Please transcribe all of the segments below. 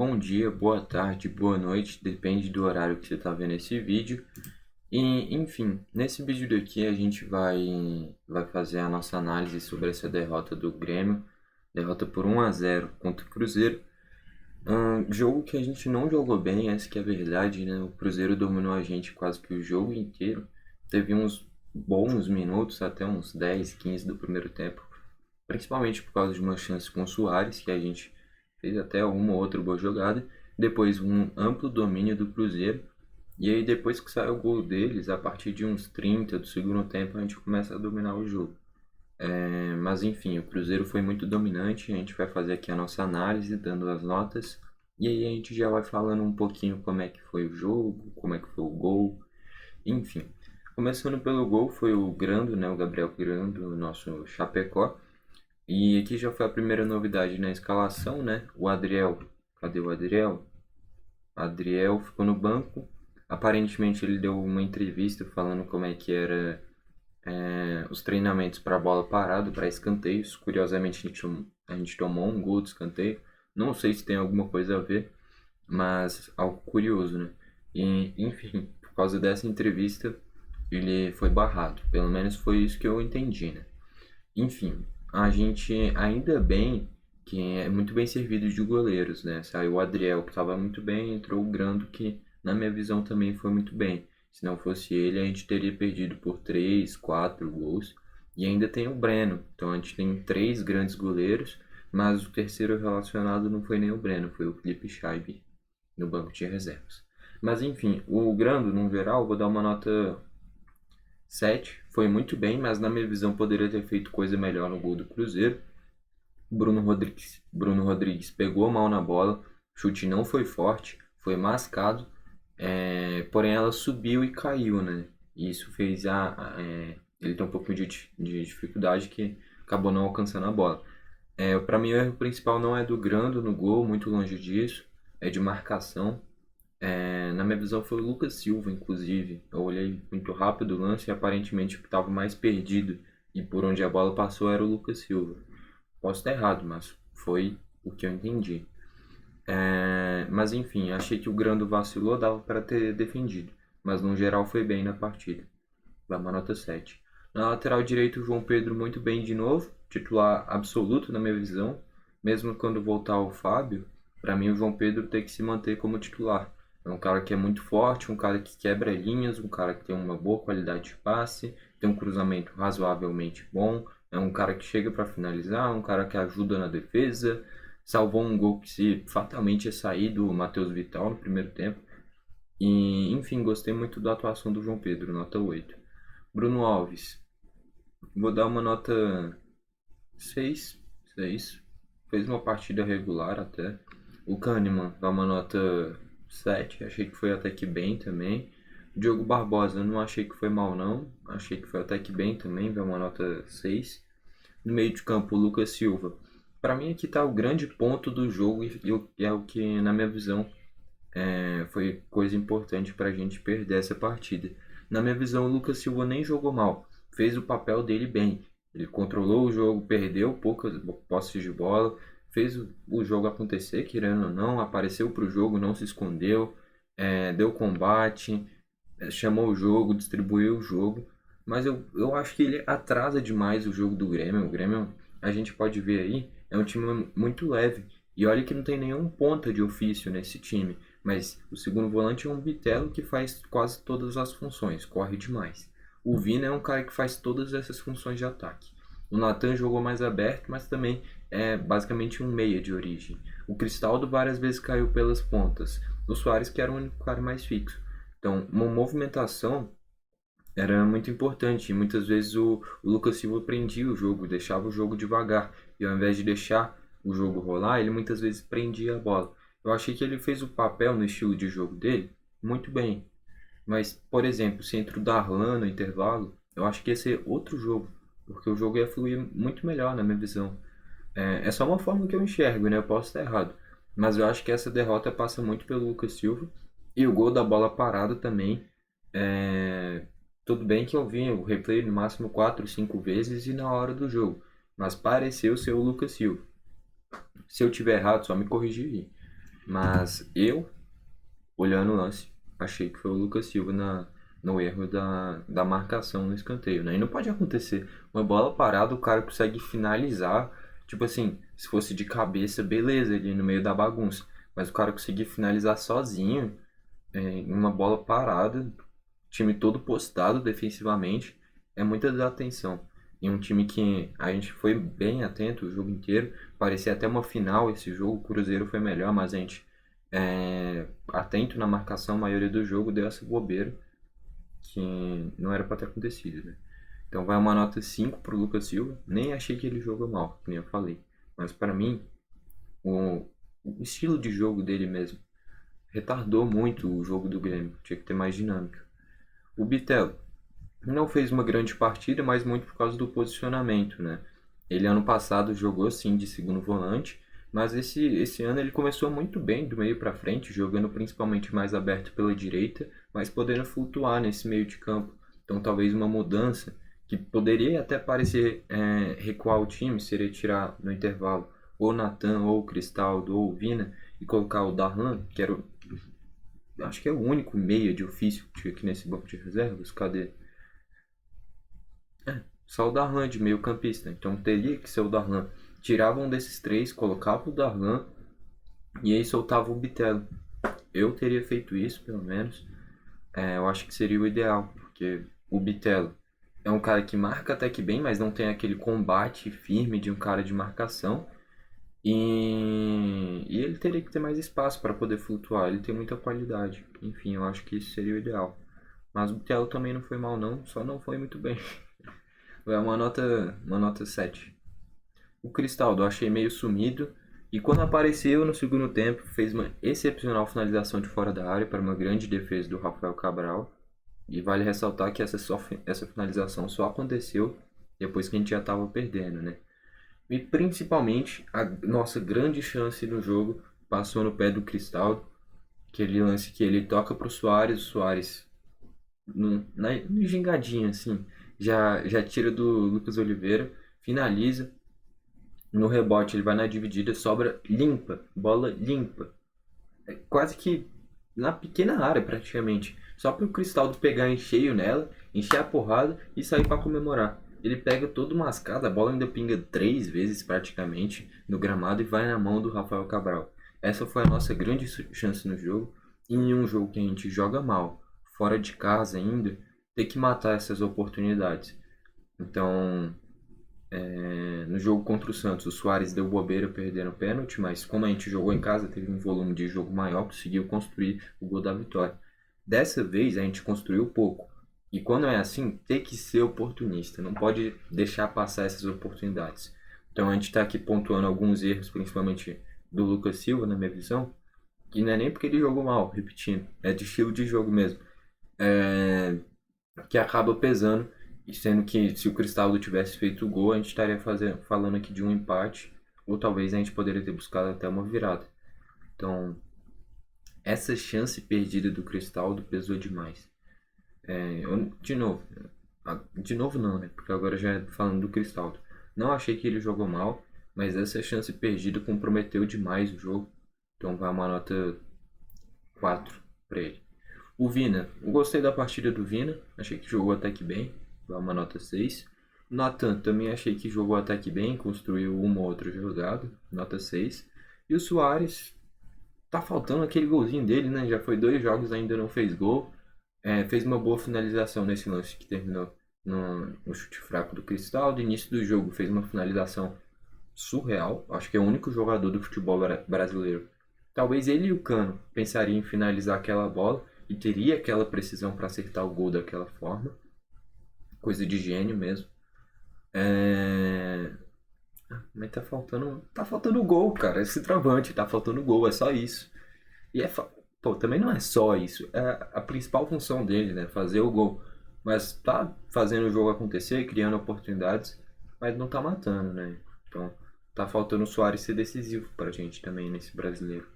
Bom dia, boa tarde, boa noite, depende do horário que você está vendo esse vídeo. E, enfim, nesse vídeo daqui a gente vai fazer a nossa análise sobre essa derrota do Grêmio, derrota por 1-0 contra o Cruzeiro. Jogo que a gente não jogou bem, essa que é a verdade, né? O Cruzeiro dominou a gente quase que o jogo inteiro. Teve uns bons minutos, até uns 10, 15 do primeiro tempo, principalmente por causa de uma chance com o Soares, que a gente fez até uma ou outra boa jogada. Depois um amplo domínio do Cruzeiro. E aí depois que sai o gol deles, a partir de uns 30 do segundo tempo, a gente começa a dominar o jogo. Mas enfim, o Cruzeiro foi muito dominante. A gente vai fazer aqui a nossa análise, dando as notas. E aí a gente já vai falando um pouquinho como é que foi o jogo, como é que foi o gol, enfim. Começando pelo gol, foi o Grando, né, o Gabriel Grando, o nosso Chapecó. E aqui já foi a primeira novidade na escalação, né? O Adriel. Cadê o Adriel? Adriel ficou no banco. Aparentemente ele deu uma entrevista falando como é que era os treinamentos para bola parada, para escanteios. Curiosamente a gente tomou um gol de escanteio. Não sei se tem alguma coisa a ver, mas algo curioso, né? E, enfim, por causa dessa entrevista ele foi barrado. Pelo menos foi isso que eu entendi, né? Enfim, a gente ainda bem que é muito bem servido de goleiros, né? Saiu o Adriel, que estava muito bem, entrou o Grando, que na minha visão também foi muito bem. Se não fosse ele, a gente teria perdido por 3, 4 gols. E ainda tem o Breno. Então a gente tem três grandes goleiros, mas o terceiro relacionado não foi nem o Breno, foi o Felipe Scheibe, no banco de reservas. Mas enfim, o Grando, no geral, vou dar uma nota 7. Foi muito bem, mas na minha visão poderia ter feito coisa melhor no gol do Cruzeiro. Bruno Rodrigues pegou mal na bola, o chute não foi forte, foi mascado, porém ela subiu e caiu, né? E isso fez ele ter um pouquinho de dificuldade que acabou não alcançando a bola. Para mim o erro principal não é do Grando no gol, muito longe disso, é de marcação. Na minha visão foi o Lucas Silva, inclusive. Eu olhei muito rápido o lance e aparentemente o que estava mais perdido e por onde a bola passou era o Lucas Silva. Posso estar errado, mas foi o que eu entendi. Mas enfim, achei que o Grando vacilou, dava para ter defendido. Mas no geral foi bem na partida. Dá uma nota 7. Na lateral direito, o João Pedro muito bem de novo. Titular absoluto na minha visão. Mesmo quando voltar o Fábio, para mim o João Pedro tem que se manter como titular. É um cara que é muito forte, um cara que quebra linhas, um cara que tem uma boa qualidade de passe, tem um cruzamento razoavelmente bom, é um cara que chega para finalizar, um cara que ajuda na defesa, salvou um gol que se fatalmente ia sair do Matheus Vital no primeiro tempo. E, enfim, gostei muito da atuação do João Pedro, nota 8. Bruno Alves, vou dar uma nota 6. 6. Fez uma partida regular até. O Kahneman dá uma nota 7. Achei que foi até que bem também. Diogo Barbosa, não achei que foi mal não. Achei que foi até que bem também, dá uma nota 6. No meio de campo, o Lucas Silva. Para mim aqui está o grande ponto do jogo e é o que, na minha visão, foi coisa importante para a gente perder essa partida. Na minha visão, o Lucas Silva nem jogou mal, fez o papel dele bem. Ele controlou o jogo, perdeu poucas posses de bola, fez o jogo acontecer, querendo ou não, apareceu para o jogo, não se escondeu, deu combate, chamou o jogo, distribuiu o jogo. Mas eu acho que ele atrasa demais o jogo do Grêmio. O Grêmio, a gente pode ver aí, é um time muito leve. E olha que não tem nenhum ponta de ofício nesse time. Mas o segundo volante é um Bitelo que faz quase todas as funções, corre demais. O Vina é um cara que faz todas essas funções de ataque. O Natan jogou mais aberto, mas também é basicamente um meia de origem. O Cristaldo várias vezes caiu pelas pontas. O Soares que era o único cara mais fixo. Então, uma movimentação era muito importante. E muitas vezes o Lucas Silva prendia o jogo, deixava o jogo devagar. E ao invés de deixar o jogo rolar, ele muitas vezes prendia a bola. Eu achei que ele fez o papel no estilo de jogo dele muito bem. Mas, por exemplo, se entra o Darlan no intervalo, eu acho que ia ser outro jogo. Porque o jogo ia fluir muito melhor na minha visão. É só uma forma que eu enxergo, né? Eu posso estar errado. Mas eu acho que essa derrota passa muito pelo Lucas Silva. E o gol da bola parada também. É, Tudo bem que eu vi o replay no máximo 4, 5 vezes e na hora do jogo. Mas pareceu ser o Lucas Silva. Se eu tiver errado, só me corrigir aí. Mas eu, olhando o lance, achei que foi o Lucas Silva no erro da marcação no escanteio, né? E não pode acontecer. Uma bola parada, o cara consegue finalizar. Tipo assim, se fosse de cabeça, beleza, ali no meio da bagunça. Mas o cara conseguir finalizar sozinho, em uma bola parada, time todo postado defensivamente, é muita desatenção. E um time que a gente foi bem atento o jogo inteiro, parecia até uma final esse jogo, o Cruzeiro foi melhor, mas a gente, atento na marcação, a maioria do jogo deu essa bobeira que não era para ter acontecido, né? Então vai uma nota 5 pro Lucas Silva, nem achei que ele jogou mal, como eu falei. Mas para mim, o, o estilo de jogo dele mesmo retardou muito o jogo do Grêmio, tinha que ter mais dinâmica. O Bitelo não fez uma grande partida, mas muito por causa do posicionamento, né? Ele ano passado jogou sim de segundo volante, mas esse ano ele começou muito bem do meio para frente, jogando principalmente mais aberto pela direita, mas podendo flutuar nesse meio de campo. Então talvez uma mudança que poderia até parecer recuar o time, seria tirar no intervalo ou Natan, ou Cristaldo, ou Vina, e colocar o Darlan, que era acho que é o único meia de ofício que tinha aqui nesse banco de reservas. Cadê? Só o Darlan de meio campista. Então teria que ser o Darlan. Tirava um desses três, colocava o Darlan e aí soltava o Bitelo. Eu teria feito isso, pelo menos. Eu acho que seria o ideal, porque o Bitelo é um cara que marca até que bem, mas não tem aquele combate firme de um cara de marcação. E ele teria que ter mais espaço para poder flutuar. Ele tem muita qualidade. Enfim, eu acho que isso seria o ideal. Mas o Bitelo também não foi mal, não, só não foi muito bem. É uma nota 7. O Cristaldo eu achei meio sumido. E quando apareceu no segundo tempo, fez uma excepcional finalização de fora da área para uma grande defesa do Rafael Cabral. E vale ressaltar que essa finalização só aconteceu depois que a gente já estava perdendo, né? E principalmente a nossa grande chance no jogo passou no pé do Cristaldo. Aquele lance que ele toca para o Soares no gingadinho assim, já tira do Lucas Oliveira, finaliza. No rebote ele vai na dividida, sobra limpa, bola limpa. Quase que na pequena área praticamente. Só para o Cristaldo pegar em cheio nela, encher a porrada e sair para comemorar. Ele pega todo mascado, a bola ainda pinga 3 vezes praticamente no gramado e vai na mão do Rafael Cabral. Essa foi a nossa grande chance no jogo. E em um jogo que a gente joga mal, fora de casa ainda, ter que matar essas oportunidades. Então, no jogo contra o Santos, o Soares deu bobeira perdendo o pênalti, mas como a gente jogou em casa, teve um volume de jogo maior, conseguiu construir o gol da vitória. Dessa vez a gente construiu pouco. E quando é assim, tem que ser oportunista, não pode deixar passar essas oportunidades. Então a gente está aqui pontuando alguns erros, principalmente do Lucas Silva, na minha visão, que não é nem porque ele jogou mal, repetindo, é de estilo de jogo mesmo, que acaba pesando, e sendo que se o Cristaldo tivesse feito o gol, a gente estaria falando aqui de um empate, ou talvez a gente poderia ter buscado até uma virada. Então, essa chance perdida do Cristaldo pesou demais. De novo não, né? Porque agora já é falando do Cristaldo. Não achei que ele jogou mal, mas essa chance perdida comprometeu demais o jogo. Então vai uma nota 4 para ele. O Vina, eu gostei da partida do Vina, achei que jogou até que bem, vai uma nota 6. Nathan também achei que jogou até que bem, construiu uma ou outra jogada, nota 6. E o Soares, tá faltando aquele golzinho dele, né? Já foi 2 jogos, ainda não fez gol. Fez uma boa finalização nesse lance que terminou no chute fraco do Cristal. Do início do jogo fez uma finalização surreal. Acho que é o único jogador do futebol brasileiro. Talvez ele e o Cano pensariam em finalizar aquela bola e teria aquela precisão para acertar o gol daquela forma. Coisa de gênio mesmo. Mas tá faltando gol, cara. Esse travante, tá faltando gol, é só isso. E pô, também não é só isso. É a principal função dele, né? Fazer o gol. Mas tá fazendo o jogo acontecer, criando oportunidades, mas não tá matando, né? Então tá faltando o Soares ser decisivo pra gente também nesse brasileiro.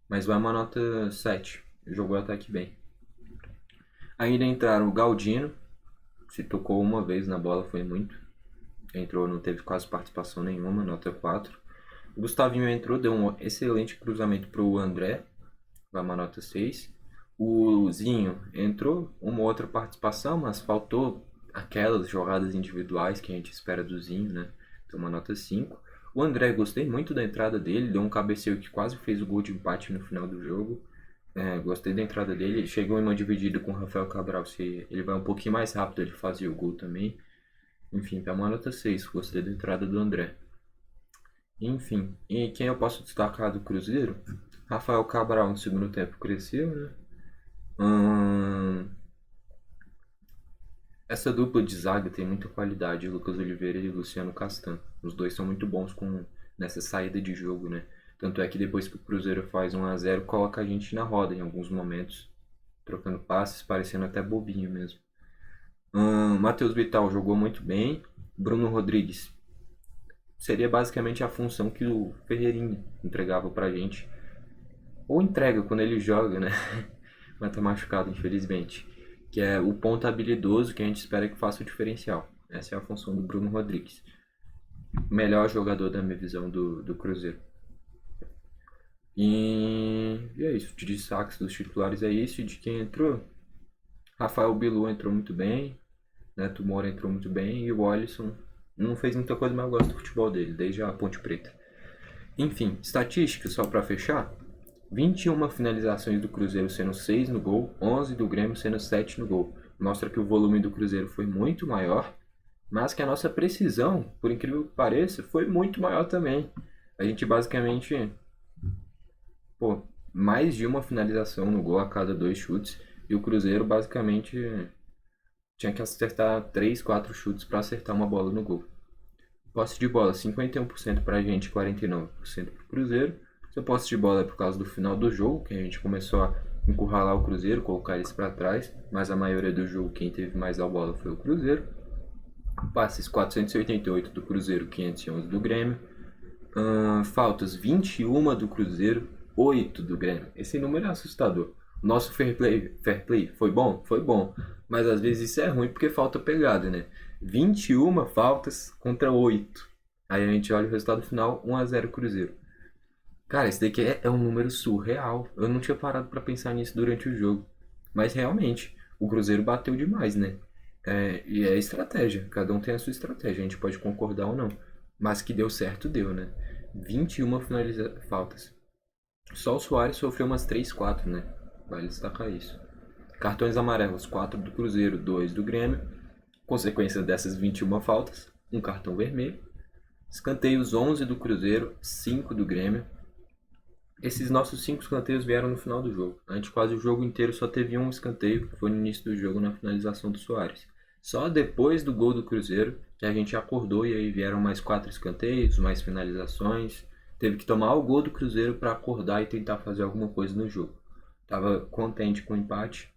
Mas vai uma nota 7. Jogou até que bem. Ainda entraram o Galdino. Se tocou uma vez na bola foi muito. Entrou, não teve quase participação nenhuma, nota 4. O Gustavinho entrou, deu um excelente cruzamento para o André, vai uma nota 6. O Zinho entrou, uma outra participação, mas faltou aquelas jogadas individuais que a gente espera do Zinho, né? Então uma nota 5. O André, gostei muito da entrada dele, deu um cabeceio que quase fez o gol de empate no final do jogo. Gostei da entrada dele, chegou em uma dividida com o Rafael Cabral, se ele vai um pouquinho mais rápido, ele fazia o gol também. Enfim, tá uma nota 6, gostei da entrada do André. Enfim, e quem eu posso destacar do Cruzeiro? Rafael Cabral no segundo tempo cresceu, né? Essa dupla de zaga tem muita qualidade, Lucas Oliveira e Luciano Castan. Os dois são muito bons nessa saída de jogo, né? Tanto é que depois que o Cruzeiro faz 1-0, coloca a gente na roda em alguns momentos, trocando passes, parecendo até bobinho mesmo. Matheus Vital jogou muito bem. Bruno Rodrigues seria basicamente a função que o Ferreirinha entregava pra gente. Ou entrega quando ele joga, né? Mas tá machucado, infelizmente. Que é o ponto habilidoso que a gente espera que faça o diferencial. Essa é a função do Bruno Rodrigues. Melhor jogador da minha visão do Cruzeiro. E é isso. De destaques dos titulares é isso. E de quem entrou? Rafael Bilu entrou muito bem. Neto Moura entrou muito bem. E o Alisson não fez muita coisa, mas eu gosto do futebol dele, desde a Ponte Preta. Enfim, estatísticas só para fechar. 21 finalizações do Cruzeiro sendo 6 no gol, 11 do Grêmio sendo 7 no gol. Mostra que o volume do Cruzeiro foi muito maior, mas que a nossa precisão, por incrível que pareça, foi muito maior também. A gente basicamente, mais de uma finalização no gol a cada 2 chutes, e o Cruzeiro basicamente tinha que acertar 3, 4 chutes para acertar uma bola no gol. Posse de bola 51% para a gente, 49% para o Cruzeiro. Essa posse de bola é por causa do final do jogo, que a gente começou a encurralar o Cruzeiro, colocar eles para trás, mas a maioria do jogo quem teve mais a bola foi o Cruzeiro. Passes 488 do Cruzeiro, 511 do Grêmio. Faltas 21 do Cruzeiro, 8 do Grêmio. Esse número é assustador. Nosso fair play foi bom? Foi bom. Mas às vezes isso é ruim porque falta pegada, né? 21 faltas contra 8. Aí a gente olha o resultado final, 1-0 Cruzeiro. Cara, esse daqui é um número surreal. Eu não tinha parado pra pensar nisso durante o jogo. Mas realmente, o Cruzeiro bateu demais, né? E é estratégia. Cada um tem a sua estratégia. A gente pode concordar ou não. Mas que deu certo, deu, né? 21 faltas. Só o Soares sofreu umas 3, 4, né? Vale destacar isso. Cartões amarelos, 4 do Cruzeiro, 2 do Grêmio. Consequência dessas 21 faltas, um cartão vermelho. Escanteios 11 do Cruzeiro, 5 do Grêmio. Esses nossos 5 escanteios vieram no final do jogo. A gente quase o jogo inteiro só teve um escanteio, que foi no início do jogo, na finalização do Soares. Só depois do gol do Cruzeiro que a gente acordou e aí vieram mais 4 escanteios, mais finalizações. Teve que tomar o gol do Cruzeiro para acordar e tentar fazer alguma coisa no jogo. Tava contente com o empate,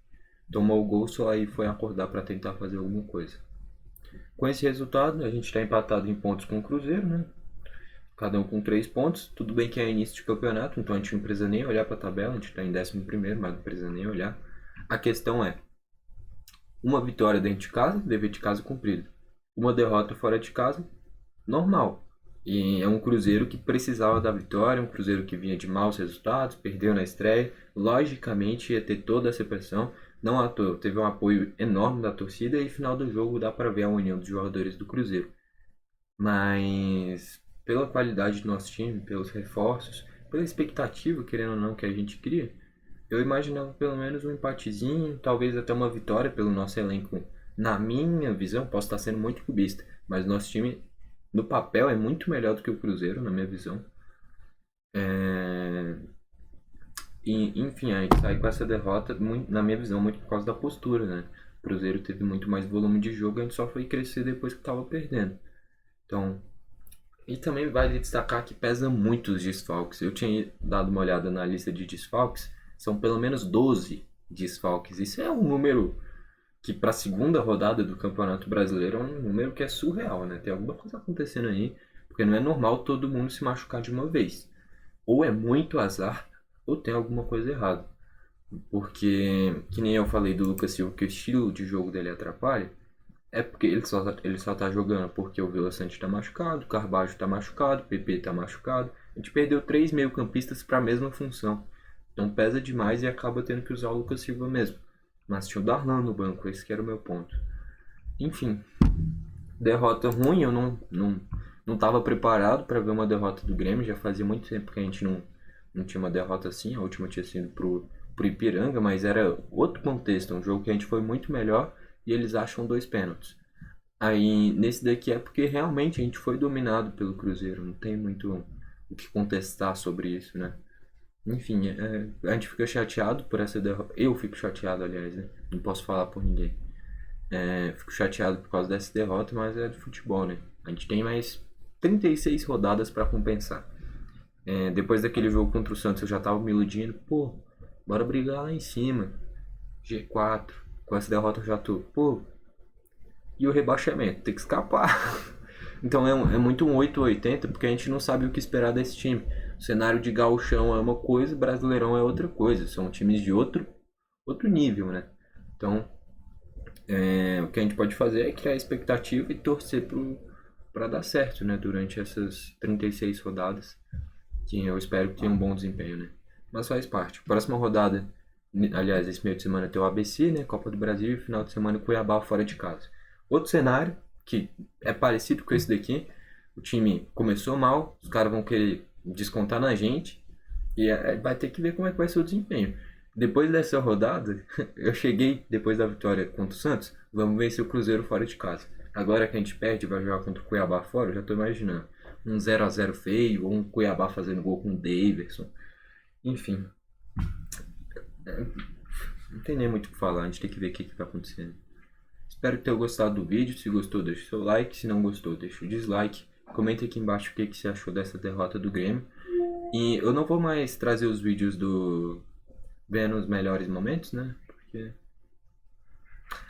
tomou o gol, só aí foi acordar para tentar fazer alguma coisa. Com esse resultado, a gente está empatado em pontos com o Cruzeiro, né? Cada um com 3 pontos. Tudo bem que é início de campeonato, então a gente não precisa nem olhar para a tabela, a gente está em 11º, mas não precisa nem olhar. A questão é, uma vitória dentro de casa, dever de casa cumprido. Uma derrota fora de casa, normal. E é um Cruzeiro que precisava da vitória, um Cruzeiro que vinha de maus resultados, perdeu na estreia, logicamente ia ter toda essa pressão. Não à toa, teve um apoio enorme da torcida e no final do jogo dá para ver a união dos jogadores do Cruzeiro. Mas pela qualidade do nosso time, pelos reforços, pela expectativa, querendo ou não, que a gente cria, eu imaginava pelo menos um empatezinho, talvez até uma vitória pelo nosso elenco. Na minha visão, posso estar sendo muito clubista, mas nosso time no papel é muito melhor do que o Cruzeiro, na minha visão. E, enfim, a gente sai com essa derrota, muito, na minha visão, muito por causa da postura, né? O Cruzeiro teve muito mais volume de jogo, a gente só foi crescer depois que estava perdendo. Então, e também vale destacar que pesa muito os desfalques. Eu tinha dado uma olhada na lista de desfalques, são pelo menos 12 desfalques. Isso é um número que para a segunda rodada do Campeonato Brasileiro é um número que é surreal, né? Tem alguma coisa acontecendo aí, porque não é normal todo mundo se machucar de uma vez. Ou é muito azar, ou tem alguma coisa errada. Porque, que nem eu falei do Lucas Silva, que o estilo de jogo dele atrapalha, é porque ele só tá jogando porque o Vila Sante tá machucado, o Carbajo tá machucado, o PP tá machucado. A gente perdeu 3 meio-campistas para a mesma função. Então pesa demais e acaba tendo que usar o Lucas Silva mesmo. Mas tinha o Darlan no banco, esse que era o meu ponto. Enfim, derrota ruim, eu não estava preparado para ver uma derrota do Grêmio. Já fazia muito tempo que a gente não tinha uma derrota assim. A última tinha sido pro Ipiranga, mas era outro contexto. Um jogo que a gente foi muito melhor e eles acham 2 pênaltis. Aí nesse daqui é porque realmente a gente foi dominado pelo Cruzeiro. Não tem muito o que contestar sobre isso, né? Enfim, a gente fica chateado por essa derrota. Eu fico chateado, aliás, né? Não posso falar por ninguém. Fico chateado por causa dessa derrota, mas é de futebol, né? A gente tem mais 36 rodadas para compensar. Depois daquele jogo contra o Santos, eu já tava me iludindo. Pô, bora brigar lá em cima. G4. Com essa derrota eu já tô. Pô, e o rebaixamento? Tem que escapar. Então é muito um 880, porque a gente não sabe o que esperar desse time. O cenário de gauchão é uma coisa, Brasileirão é outra coisa. São times de outro nível, né? Então, o que a gente pode fazer é criar expectativa e torcer para dar certo, né? Durante essas 36 rodadas, que eu espero que tenha um bom desempenho, né? Mas faz parte. Próxima rodada, aliás, esse meio de semana tem o ABC, né? Copa do Brasil, e final de semana Cuiabá fora de casa. Outro cenário, que é parecido com esse daqui, o time começou mal, os caras vão querer descontar na gente, e vai ter que ver como é que vai ser o desempenho. Depois dessa rodada, eu cheguei depois da vitória contra o Santos, vamos vencer o Cruzeiro fora de casa. Agora que a gente perde e vai jogar contra o Cuiabá fora, eu já tô imaginando. Um 0x0 feio, ou um Cuiabá fazendo gol com o Daverson. Enfim. Não tem nem muito o que falar, a gente tem que ver o que vai acontecendo. Espero que tenha gostado do vídeo. Se gostou, deixa o seu like. Se não gostou, deixa o dislike. Comenta aqui embaixo o que você achou dessa derrota do Grêmio. E eu não vou mais trazer os vídeos do vendo os melhores momentos, né? Porque...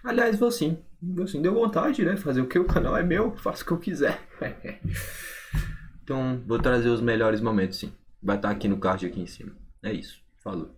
Aliás, vou sim. Deu vontade, né? Fazer o que? O canal é meu, faço o que eu quiser. Então, vou trazer os melhores momentos, sim. Vai estar aqui no card aqui em cima. É isso. Falou.